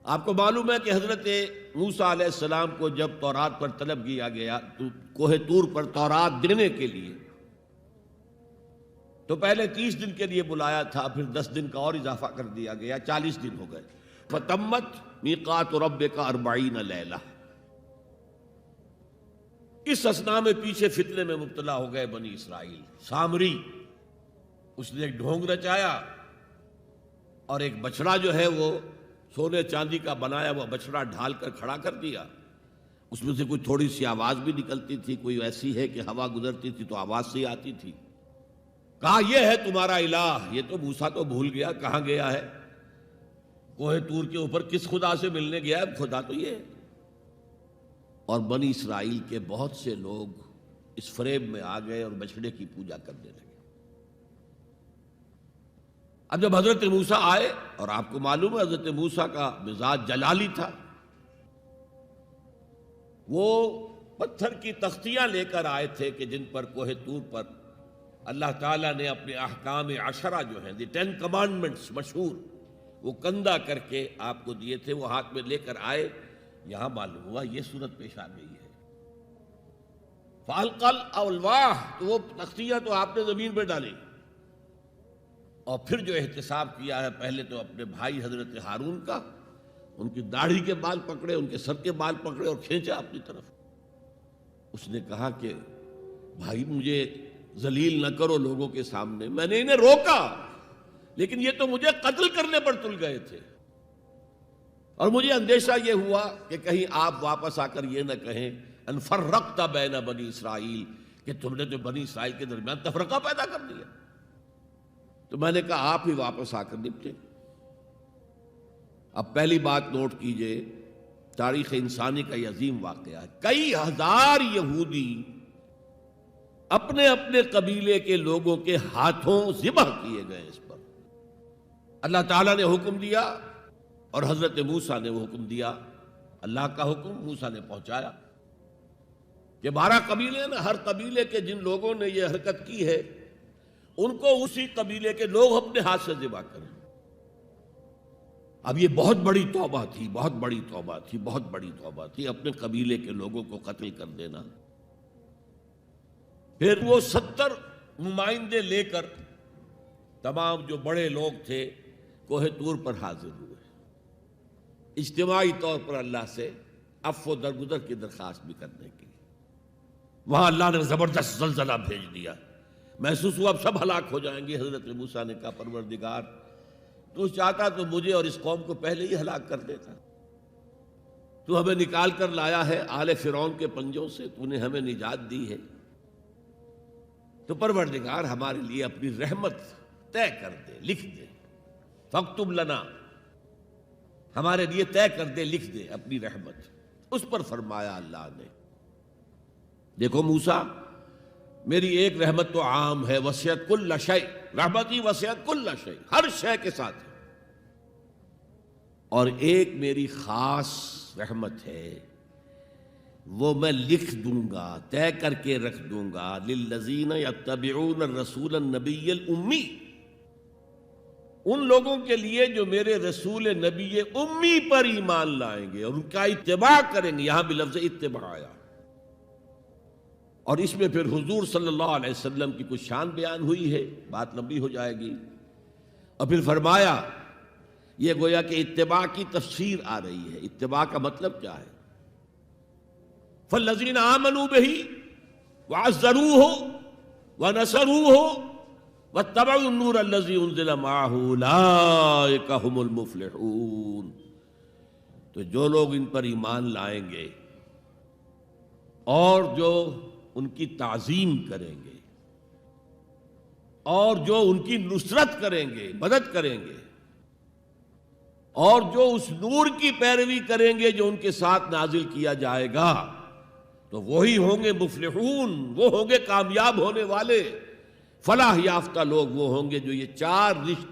آپ کو معلوم ہے کہ حضرت موسیٰ علیہ السلام کو جب تورات پر طلب کیا گیا تو کوہ طور پر تورات دینے کے لیے، تو پہلے 30 دن کے لیے بلایا تھا، پھر 10 دن کا اور اضافہ کر دیا گیا، 40 دن ہو گئے۔ فَتَمَّتْ مِیقَاتُ رَبِّکَ 40 لیلہ۔ اس اثنا میں پیچھے فتنے میں مبتلا ہو گئے بنی اسرائیل۔ سامری اس نے ایک ڈھونگ رچایا اور ایک بچڑا جو ہے وہ سونے چاندی کا بنایا ہوا بچڑا ڈھال کر کھڑا کر دیا۔ اس میں سے کوئی تھوڑی سی آواز بھی نکلتی تھی، کوئی ایسی ہے کہ ہوا گزرتی تھی تو آواز سے آتی تھی۔ کہا یہ ہے تمہارا الہ۔ یہ تو موسیٰ تو بھول گیا کہاں گیا ہے، کوہ طور کے اوپر کس خدا سے ملنے گیا ہے، خدا تو یہ ہے۔ اور بنی اسرائیل کے بہت سے لوگ اس فریب میں آ گئے اور بچڑے کی پوجا کرنے لگے۔ اب جب حضرت موسیٰ آئے، اور آپ کو معلوم ہے حضرت موسیٰ کا مزاج جلالی تھا، وہ پتھر کی تختیاں لے کر آئے تھے کہ جن پر کوہ طور پر اللہ تعالیٰ نے اپنے احکام 10 جو ہیں، 10 کمانڈمنٹس مشہور، وہ کندہ کر کے آپ کو دیے تھے، وہ ہاتھ میں لے کر آئے۔ یہاں معلوم ہوا یہ صورت پیش آ گئی ہے۔ فَأَلْقَى الْأَلْوَاحَ، تو وہ تختیاں تو آپ نے زمین پہ ڈالی، اور پھر جو احتساب کیا ہے، پہلے تو اپنے بھائی حضرت ہارون کا، ان کی داڑھی کے بال پکڑے، ان کے سر کے بال پکڑے اور کھینچا اپنی طرف۔ اس نے کہا کہ بھائی مجھے ذلیل نہ کرو لوگوں کے سامنے، میں نے انہیں روکا لیکن یہ تو مجھے قتل کرنے پر تل گئے تھے، اور مجھے اندیشہ یہ ہوا کہ کہیں آپ واپس آ کر یہ نہ کہیں ان فرقت بین بنی اسرائیل، کہ تم نے تو بنی اسرائیل کے درمیان تفرقہ پیدا کر دیا۔ تو میں نے کہا آپ ہی واپس آ کر نپٹے۔ اب پہلی بات نوٹ کیجئے، تاریخ انسانی کا یہ عظیم واقعہ ہے، کئی ہزار یہودی اپنے اپنے قبیلے کے لوگوں کے ہاتھوں ذبح کیے گئے اس پر۔ اللہ تعالیٰ نے حکم دیا اور حضرت موسیٰ نے وہ حکم دیا، اللہ کا حکم موسیٰ نے پہنچایا کہ 12 قبیلے ہیں نا، ہر قبیلے کے جن لوگوں نے یہ حرکت کی ہے ان کو اسی قبیلے کے لوگ اپنے ہاتھ سے ذبح کریں۔ اب یہ بہت بڑی توبہ تھی، بہت بڑی توبہ تھی، بہت بڑی توبہ تھی، اپنے قبیلے کے لوگوں کو قتل کر دینا۔ پھر وہ 70 نمائندے لے کر تمام جو بڑے لوگ تھے کوہ طور پر حاضر ہوئے، اجتماعی طور پر اللہ سے عفو و درگزر کی درخواست بھی کرنے کی۔ وہاں اللہ نے زبردست زلزلہ بھیج دیا، محسوس ہوا اب سب ہلاک ہو جائیں گے۔ حضرت موسیٰ نے کہا پروردگار تو چاہتا تو مجھے اور اس قوم کو پہلے ہی ہلاک کر دیتا، تو ہمیں نکال کر لایا ہے آل فرعون کے پنجوں سے، تو نے ہمیں نجات دی ہے، تو پروردگار ہمارے لیے اپنی رحمت طے کر دے، لکھ دے، فاکتب لنا، ہمارے لیے طے کر دے، لکھ دے اپنی رحمت۔ اس پر فرمایا اللہ نے دیکھو موسیٰ، میری ایک رحمت تو عام ہے، وسعت کل شیء، رحمتی وسعت کل شیء، ہر شے کے ساتھ ہے، اور ایک میری خاص رحمت ہے، وہ میں لکھ دوں گا، طے کر کے رکھ دوں گا، للذین یتبعون الرسول النبی الامی، ان لوگوں کے لیے جو میرے رسول نبی امی پر ایمان لائیں گے اور ان کا اتباع کریں گے۔ یہاں بھی لفظ اتباع آیا، اور اس میں پھر حضور صلی اللہ علیہ وسلم کی کچھ شان بیان ہوئی ہے، بات لمبی ہو جائے گی، اور پھر فرمایا یہ گویا کہ اتباع کی تفسیر آ رہی ہے۔ اتباع کا مطلب کیا ہے؟ فالذین آمنوا بہ وعزروہ ونصروہ واتبعوا النور الذی انزل معہ اولئک ھم المفلحون، تو جو لوگ ان پر ایمان لائیں گے اور جو ان کی تعظیم کریں گے اور جو ان کی نصرت کریں گے، مدد کریں گے، اور جو اس نور کی پیروی کریں گے جو ان کے ساتھ نازل کیا جائے گا، تو وہی ہوں گے مفلحون، وہ ہوں گے کامیاب ہونے والے، فلاح یافتہ لوگ وہ ہوں گے جو یہ 4 رشتے